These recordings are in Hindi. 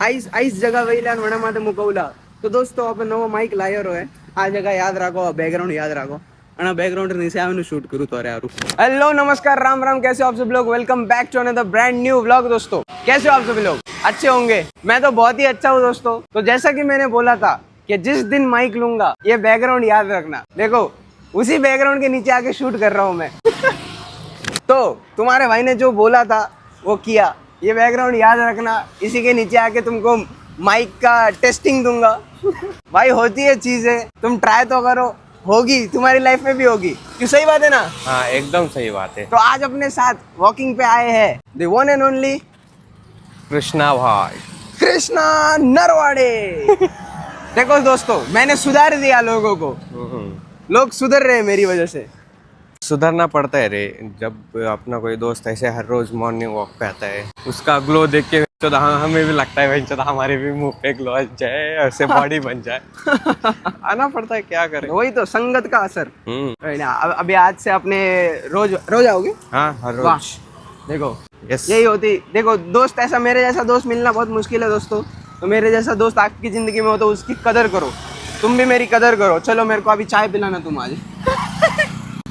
આઈસ જગા વઈલા ને વણા માટે મુકવલા તો દોસ્તો આપણે નવો માઇક લાયો રહ્યો આ જગા યાદ રાખો बैकग्राउंड याद रखो અને बैकग्राउंड नीचे आवे शूट करूँ तो यार हेलो नमस्कार राम राम कैसे हो आप सब लोग welcome back to another brand new vlog दोस्तों कैसे हो आप सभी लोग अच्छे होंगे मैं तो बहुत ही अच्छा हूँ दोस्तों तो जैसा कि मैंने बोला था कि जिस दिन माइक लूंगा ये बैकग्राउंड याद रखना देखो उसी बैकग्राउंड के नीचे आके शूट कर रहा हूँ मैं तो तुम्हारे भाई ने जो बोला था वो किया ये बैकग्राउंड याद रखना इसी के नीचे आके तुमको माइक का टेस्टिंग दूंगा भाई होती है चीजें तुम ट्राई तो करो होगी तुम्हारी लाइफ में भी होगी क्यों सही बात है ना हाँ एकदम सही बात है। तो आज अपने साथ वॉकिंग पे आए हैं the one and only Krishna भाई कृष्णा नरवाड़े देखो दोस्तों मैंने सुधार दिया लोगों को लोग सुधर रहे हैं मेरी वजह से सुधरना पड़ता है रे। जब अपना कोई दोस्त ऐसे हर रोज मॉर्निंग वॉक पे आता है उसका ग्लो देख के तो हमें भी लगता है भाई हमारे भी मुंह पे ग्लो आ जाए ऐसे बॉडी बन जाए आना पड़ता है क्या करें वही तो संगत का असर अभी आज से अपने रोज रोज आओगे हाँ हर वाह रोज देखो यस यही होती देखो दोस्त ऐसा मेरे जैसा दोस्त मिलना बहुत मुश्किल है दोस्तों तो मेरे जैसा दोस्त आपकी जिंदगी में हो तो उसकी कदर करो तुम भी मेरी कदर करो चलो मेरे को अभी चाय पिलाना तुम आज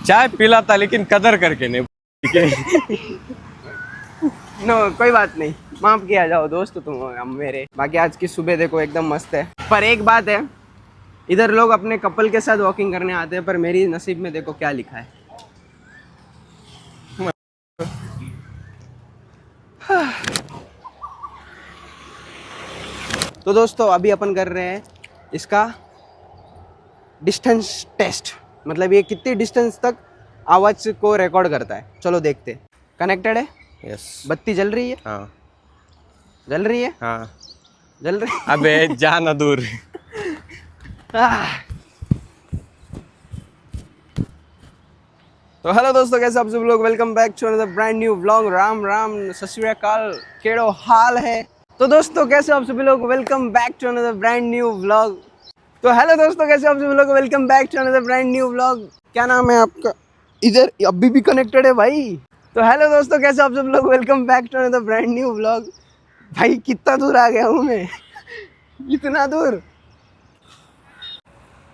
चाय पिलाता लेकिन कदर करके नहीं नो कोई बात नहीं माफ किया जाओ दोस्त तुम मेरे बाकी आज की सुबह देखो एकदम मस्त है पर एक बात है इधर लोग अपने कपल के साथ वॉकिंग करने आते हैं पर मेरी नसीब में देखो क्या लिखा है तो दोस्तों अभी अपन कर रहे हैं इसका डिस्टेंस टेस्ट मतलब ये कितनी डिस्टेंस तक आवाज को रिकॉर्ड करता है चलो देखते कनेक्टेड है यस बत्ती जल रही है हाँ जल रही है हाँ जल रही अबे जाना दूर तो हेलो दोस्तों कैसे आप सब लोग welcome back to another brand new vlog Ram Ram Sat Shri अकाल केड़ो हाल है तो दोस्तों कैसे आप सभी लोग welcome back to another brand new vlog तो हेलो दोस्तों कैसे आप सभी लोग welcome back to another brand new vlog क्या नाम है आपका इधर अभी भी कनेक्टेड है भाई तो हेलो दोस्तों कैसे आप सब लोग welcome back to another brand new vlog भाई कितना दूर आ गया हूँ मैं इतना दूर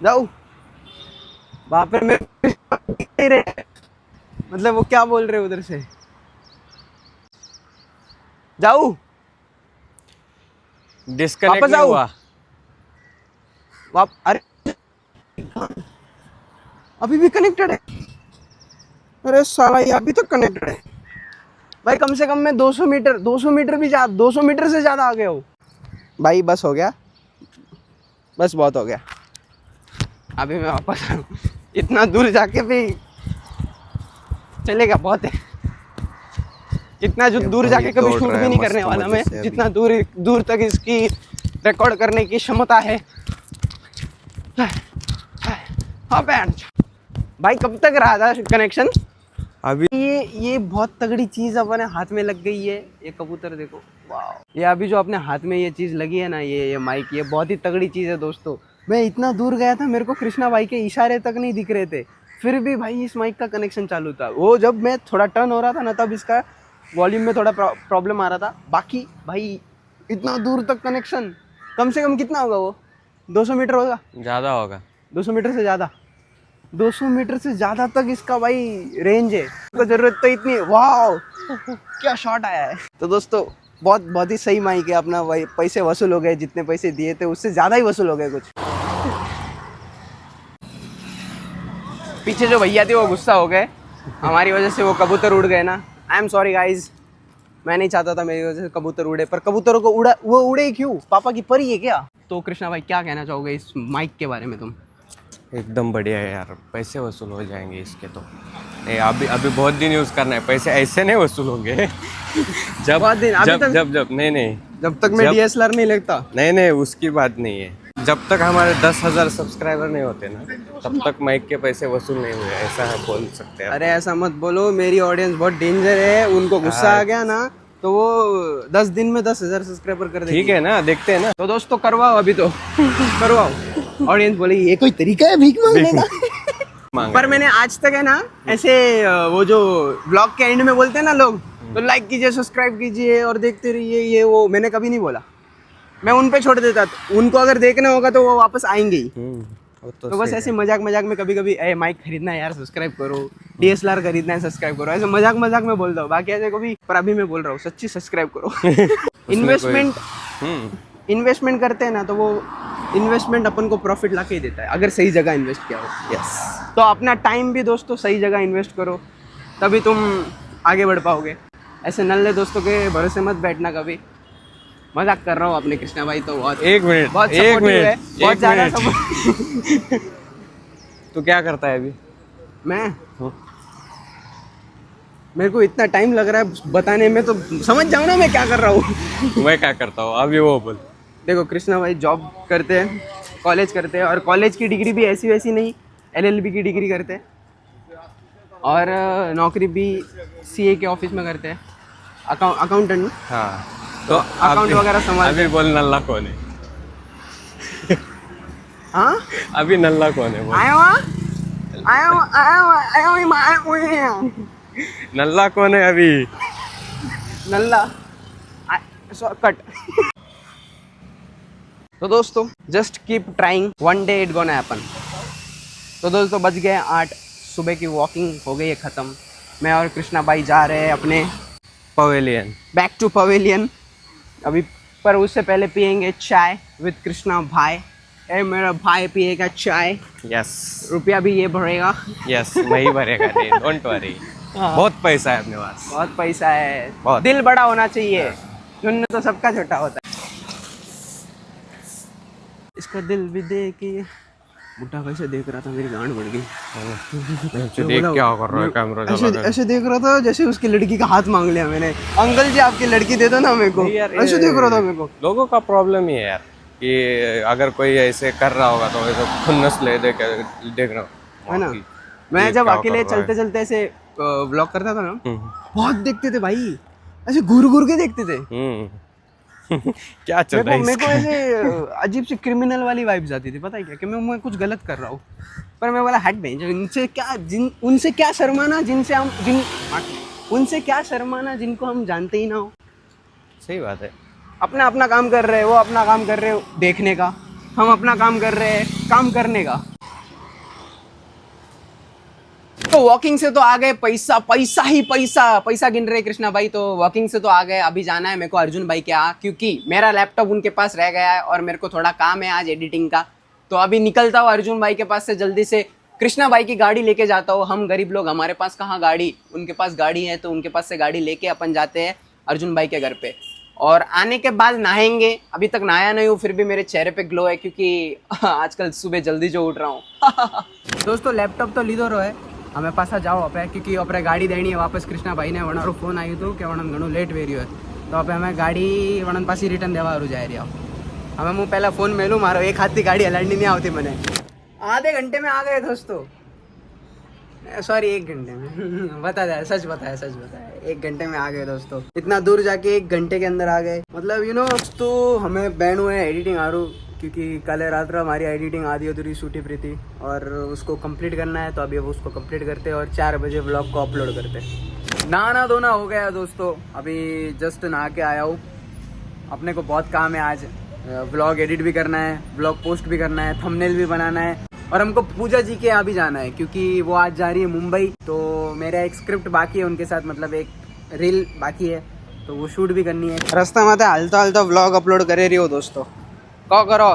जाओ वहाँ पर मेरे मतलब वो क्या बोल रहे उधर से जाऊ डिस्कनेक्ट वापस नहीं आओ। हुआ अरे अभी भी कनेक्टेड है अरे साला ये अभी तक कनेक्टेड है भाई कम से कम मैं 200 मीटर भी 200 मीटर से ज़्यादा आ गया हूँ भाई बस हो गया बस बहुत हो गया अभी मैं वापस आ रहा हूँ इतना दूर जाके भी चलेगा बहुत है इतना जो दूर जाके कभी शूट भी नहीं करने वाला मैं जितना दूर तक इसकी रिकॉर्ड करने की क्षमता है हाँ भाई कब तक रहा था कनेक्शन अभी ये बहुत तगड़ी चीज़ अपने हाथ में लग गई है ये कबूतर देखो वाह ये अभी जो अपने हाथ में ये चीज़ लगी है ना ये माइक ये बहुत ही तगड़ी चीज़ है दोस्तों मैं इतना दूर गया था मेरे को कृष्णा भाई के इशारे तक नहीं दिख रहे थे फिर भी भाई इस माइक का कनेक्शन चालू था वो जब मैं थोड़ा टर्न हो रहा था ना तब इसका वॉल्यूम में थोड़ा प्रॉब्लम आ रहा था बाकी भाई इतना दूर तक कनेक्शन कम से कम कितना होगा वो 200 मीटर होगा ज़्यादा होगा 200 मीटर से ज़्यादा 200 मीटर से ज़्यादा तक इसका भाई रेंज है तो ज़रूरत तो इतनी वाह क्या शॉट आया है तो दोस्तों बहुत ही सही माइक है अपना भाई पैसे वसूल हो गए जितने पैसे दिए थे उससे ज़्यादा ही वसूल हो गए कुछ पीछे जो भैया थे वो गुस्सा हो गए हमारी वजह से वो कबूतर उड़ गए ना आई एम सॉरी गाइज मैं नहीं चाहता था मेरी वजह से कबूतर उड़े पर कबूतरों को उड़े क्यों पापा की परी है क्या तो कृष्णा भाई क्या कहना चाहोगे इस माइक के बारे में तुम एकदम बढ़िया है यार पैसे वसूल हो जाएंगे इसके तो नहीं अभी बहुत दिन यूज़ करना है पैसे ऐसे नहीं वसूल होंगे जब बहुत दिन अभी जब तक जब जब नहीं जब तक मैं DSLR नहीं लगता नहीं उसकी बात नहीं है जब तक हमारे 10,000 सब्सक्राइबर नहीं होते ना तब तक माइक के पैसे वसूल नहीं हुए ऐसा है बोल सकते हैं। अरे ऐसा मत बोलो मेरी ऑडियंस बहुत डेंजर है उनको गुस्सा आ गया ना तो वो 10 दिन में 10,000 सब्सक्राइबर कर देगी ठीक है ना देखते हैं ना तो दोस्तों करवाओ अभी तो करवाओ ऑडियंस बोले ये कोई तरीका है भीख मांगने का पर मैंने आज तक है ना ऐसे वो जो ब्लॉग के एंड में बोलते हैं ना लोग तो लाइक कीजिए सब्सक्राइब कीजिए और देखते रहिए ये वो मैंने कभी नहीं बोला मैं उन पे छोड़ देता, उनको अगर देखना होगा तो वो वापस आएंगे ही। वो तो बस ऐसे मजाक मजाक में कभी कभी ए माइक खरीदना है यार सब्सक्राइब करो, DSLR खरीदना है सब्सक्राइब करो, ऐसे मजाक मजाक में बोलता हूँ। बाकी ऐसे कभी, पर अभी मैं बोल रहा हूँ सच्ची सब्सक्राइब करो। इन्वेस्टमेंट करते हैं ना तो वो इन्वेस्टमेंट अपन को प्रॉफिट ला के ही देता है, अगर सही जगह इन्वेस्ट किया हो। यस। तो अपना टाइम भी दोस्तों सही जगह इन्वेस्ट करो, तभी तुम आगे बढ़ पाओगे। ऐसे नल्ले दोस्तों के भरोसे मत बैठना कभी। मजाक कर रहा हूँ अपने कृष्णा भाई तो बहुत एक मिनट, बहुत एक supportive है, मिनट, बहुत एक ज्यादा मिनट। support- तू क्या करता है अभी? मैं मेरे को इतना टाइम लग रहा है बताने में, तो समझ जाओ ना मैं क्या कर रहा हूँ। मैं क्या करता हूँ अभी वो बोल। देखो कृष्णा भाई जॉब करते हैं, कॉलेज करते हैं, और कॉलेज की डिग्री भी ऐसी वैसी नहीं, LLB की डिग्री करते हैं, और नौकरी भी CA के ऑफिस में करते हैं, अकाउंटेंट। हाँ तो अकाउंट वगैरह संभालते अभी बोल नल्ला कौन है? हाँ अभी नल्ला कौन है बोल। आया नल्ला कौन है अभी? नल्ला कट। तो दोस्तों just keep trying, one day it gonna happen. तो दोस्तों बज गए 8, सुबह की वॉकिंग हो गई है ख़त्म। मैं और कृष्णा भाई जा रहे हैं अपने पवेलियन। बैक टू पवेलियन अभी, पर उससे पहले पियेंगे चाय विद कृष्णा भाई। ए मेरा भाई पिएगा चाय, यस रुपया भी ये भरेगा। यस, वही भरेगा, नहीं डोंट वरी। बहुत पैसा है अपने पास। बहुत पैसा है, बहुत। दिल बड़ा होना चाहिए, जुन्न तो सबका छोटा होता है। इसका दिल भी देखिए, बुढ़ा कैसे देख रहा था, मेरी गांड बढ़ गई। देख क्या कर रहा है कैमरा ऐसे ऐसे देख रहा था जैसे उसकी लड़की का हाथ मांग लिया मैंने। अंकल जी आपकी लड़की दे दो ना मेरे को, ऐसे देख रहा था मेरे को। लोगों का प्रॉब्लम ही है यार कि अगर कोई ऐसे कर रहा होगा तो ऐसे खुन्नस ले दे के देख रहा हूँ, है ना। मैं जब अकेले चलते चलते ऐसे ब्लॉग करता था ना, बहुत देखते थे भाई, ऐसे घूर घूर के देखते थे। क्या चल रहा है मेरे को इसका? ऐसे अजीब सी क्रिमिनल वाली वाइब्स आती थी, पता है क्या, कि मैं कुछ गलत कर रहा हूँ। पर मैं बोला हट भाई, उनसे क्या शर्माना उनसे क्या शर्माना जिनको हम जानते ही ना हो। सही बात है। अपना अपना काम कर रहे हैं, वो अपना काम कर रहे हो देखने का, हम अपना काम कर रहे हैं काम करने का। तो वॉकिंग से तो आ गए, पैसा पैसा ही पैसा गिन रहे कृष्णा भाई। तो वॉकिंग से तो आ गए, अभी जाना है मेरे को अर्जुन भाई के यहाँ, क्योंकि मेरा लैपटॉप उनके पास रह गया है और मेरे को थोड़ा काम है आज एडिटिंग का। तो अभी निकलता हूँ अर्जुन भाई के पास से जल्दी से, कृष्णा भाई की गाड़ी लेके जाता हूँ। हम गरीब लोग, हमारे पास कहाँ गाड़ी, उनके पास गाड़ी है, तो उनके पास से गाड़ी लेके अपन जाते हैं अर्जुन भाई के घर पे। और आने के बाद नहाएंगे, अभी तक नहाया नहीं हूँ, फिर भी मेरे चेहरे पे ग्लो है क्योंकि आजकल सुबह जल्दी जो उठ रहा हूँ। दोस्तों लैपटॉप तो लीधो रो है, हमें पासा जाओ अपने, क्योंकि अपने गाड़ी देनी है वापस कृष्णा भाई ने। वनारू फोन आई तो कि वणन घणो लेट वे रह्यो है, तो अब हमें गाड़ी वणन पासी रिटर्न देवारू जाए रहा। हमें मुँह पहला फोन मेलू, मारो एक हाथ की गाड़ी हलाड़नी नहीं आती मैंने। आधे घंटे में आ गए दोस्तों, सॉरी 1 घंटे में। बताया सच बताया 1 घंटे में आ गए दोस्तों। इतना दूर जाके 1 घंटे के अंदर आ गए, मतलब यू नो। तो हमें बैन हुए एडिटिंग आरू, क्योंकि कल रात हमारी एडिटिंग आधी अधूरी छूटी पड़ी थी और उसको कंप्लीट करना है। तो अभी अब उसको कंप्लीट करते और 4 बजे व्लॉग को अपलोड करते। नहाना धोना हो गया दोस्तों, अभी जस्ट नहा के आया हूँ। अपने को बहुत काम है आज, व्लॉग एडिट भी करना है, व्लॉग पोस्ट भी करना है, थंबनेल भी बनाना है, और हमको पूजा जी के यहाँ भी जाना है क्योंकि वो आज जा रही है मुंबई। तो मेरा एक स्क्रिप्ट बाकी है उनके साथ, मतलब एक रील बाकी है, तो वो शूट भी करनी है। रास्ता में हालता हालता व्लॉग अपलोड करे रही हो दोस्तों। को करो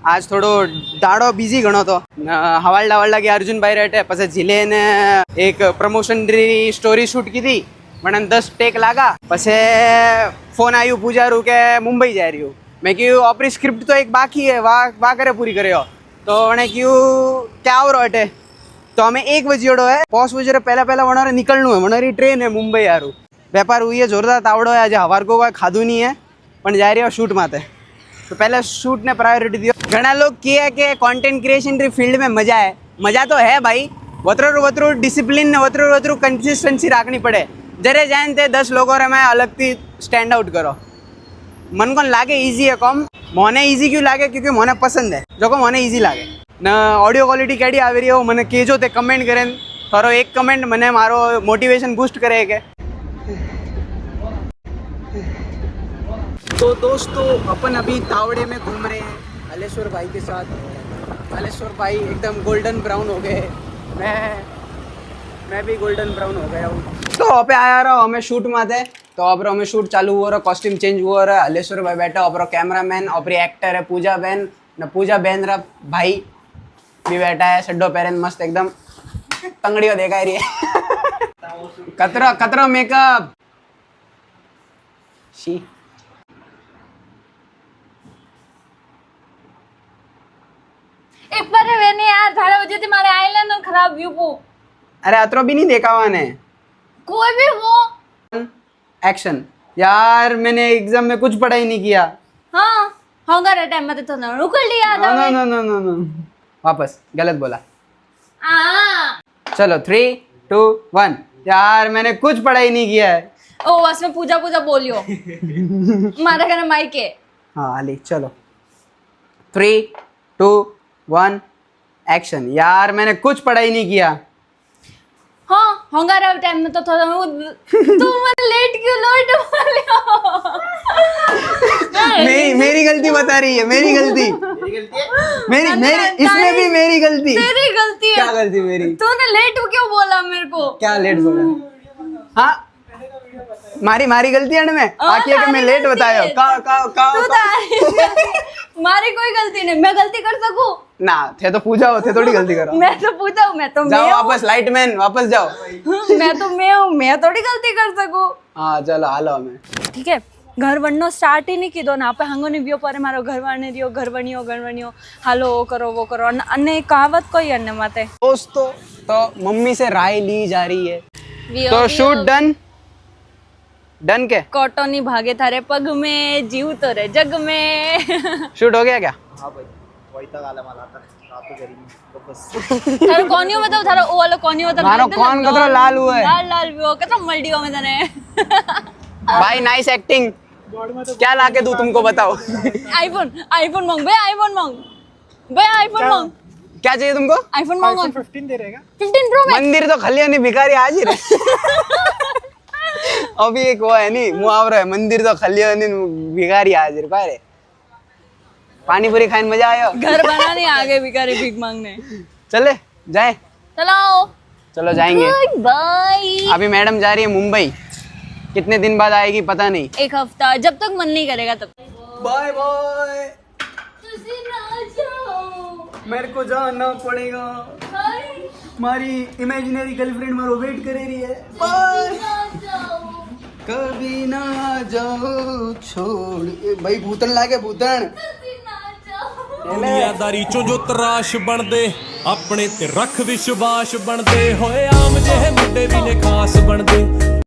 आज थोड़ो दाड़ो बिजी घणो तो हवालडा हवालडा के अर्जुन भाई रहते, પછી जिले ने एक प्रमोशन स्टोरी शूट की थी, मैंने 10 टेक लागा, પછી फोन आयु पूजा रू के मुंबई जा रही हूँ। मैं क्यों अपनी स्क्रिप्ट तो एक बाकी है, वाह करे पूरी करे हो। तो उन्हें क्यों क्या हो रहा है, तो हमें 1 बजे है, 5 बजे पहला वनारे निकलना है, वनारी ट्रेन है मुंबई यारू। व्यापार हुई है जोरदार तावड़ो है, आज हवार को खाधु नहीं है, पण जा रही हो शूट माते। तो पहले शूट ने प्रायोरिटी दियो। घना लोग किए कि कंटेंट क्रिएशन री फील्ड में मजा है, मजा तो है भाई, वतरू डिसिप्लिन ने वतरू कंसिस्टेंसी रखनी पड़े। जरे जान ते 10 लोगों रे मैं अलग थी स्टैंड आउट करो। मन को लागे इजी है कम, मोने इजी क्यों लागे, क्योंकि मोने पसंद है, जो को मोने इजी लागे न। ऑडियो क्वालिटी केडी आवी रही हो मने केजो, ते कमेंट करें, थारो एक कमेंट मने मारो मोटिवेशन बूस्ट करे के। तो दोस्तों अपन अभी तावड़े में घूम रहे हैं हलेश्वर भाई के साथ। हलेश्वर भाई एकदम गोल्डन ब्राउन हो गए, मैं भी गोल्डन ब्राउन हो गया हूँ। तो अबे आया रहो हमें शूट माथे, तो अब हमें शूट चालू हो रहा, कॉस्ट्यूम चेंज हुआ रहा। हलेश्वर भाई बैठा, और कैमरामैन और एक्टर है पूजा बहन न, पूजा बहन रा भाई भी बैठा है, सड्डो पैरन मस्त एकदम तंगड़ियों देखा रही है। कतरा कतरा मेकअप शी। एक बार वेने यार थारा वजह से मारे आईलाइनर खराब व्यू को। अरे अतरो भी नहीं देखा हुआ ने। कोई भी वो एक्शन। यार मैंने एग्जाम में कुछ पढ़ाई नहीं किया। हाँ होगा रे टाइम में तो ना रुकल लिया था। No no no no no, वापस गलत बोला। आ चलो 3 2 1। यार मैंने कुछ पढ़ाई नहीं किया है। ओ बस में पूजा पूजा बोलियो। मारा कहना माइक है। हाँ अली चलो 3 2 1 एक्शन। यार मैंने कुछ पढ़ाई नहीं किया। हाँ होगा रे टाइम में तो थोड़ा तुम मैं लेट क्यों मेरी गलती बता रही है, मेरी गलती मेरी इसमें भी मेरी गलती। तेरी गलती है। क्या गलती मेरी? तूने लेट क्यों बोला मेरे को? क्या लेट बोला? हाँ मारी गलती है में आके कि मैं लेट बतायो मारी कोई गलती नहीं, मैं गलती कर सकूं ना। थे तो पूजा हो, थे थोड़ी गलती करो। मैं तो पूछा हूं, मैं तो जाओ मैं वापस लाइटमैन वापस जाओ। मैं तो मैं हूं, मैं थोड़ी गलती कर सकूं। हाँ चलो हालो हमें। ठीक है घर वणनो स्टार्ट ही नहीं कीधो ने आपे हंगो ने बियो पर मारो घर वाणे रियो घरवणियो हालो वो करो अन्ने कहावत कोई अन्ने माते। दोस्तों तो मम्मी से राय ली जा रही है, तो शूट डन के कोटोनी भागे थारे पग में जीव तो रे जग में। शूट हो गया क्या? थारो कोनियो बताओ, थारो ओ वालो कोनियो बताओ। मारो कौन कतरो लाल हुआ है? लाल भी हो कतरो मल्डियो में तने। भाई नाइस एक्टिंग। क्या लाके दूं तुमको बताओ? आईफोन मांग बे, आईफोन मांग। क्या चाहिए तुमको? आईफोन मांगो। 15 दे रहेगा। 15 प्रो मैक्स। मंदिर तो खलिया नहीं भिखारी आज ही रहे। अभी एक वो है नहीं मुहावरा है, मंदिर तो खलिया नहीं भिखारी हाजिर। रे पानी पूरी खाने मजा आया। घर बनाने आगे भिखारी भीख मांगने। चले जाए। चलाओ चलो जाएंगे। बाय। अभी मैडम जा रही है मुंबई, कितने दिन बाद आएगी पता नहीं। एक हफ्ता, जब तक मन नहीं करेगा तब। Bye bye. मेरे को जाना पड़ेगा, हमारी इमेजिनरी गर्लफ्रेंड मारो वेट करे रही है। बाय। कभी ना जाओ छोड़ भाई भूतन लागे भूतन। ਦੁਨੀਆਦਾਰੀ ਚੋਂ ਜੋ ਤਰਾਸ਼ ਬਣਦੇ ਆਪਣੇ ਤੇ ਰੱਖ ਵਿਸ਼ਵਾਸ ਬਣਦੇ ਹੋਏ ਆਮ ਜਿਹੇ ਮੁੰਡੇ ਵੀ ਨੇ ਖਾਸ ਬਣਦੇ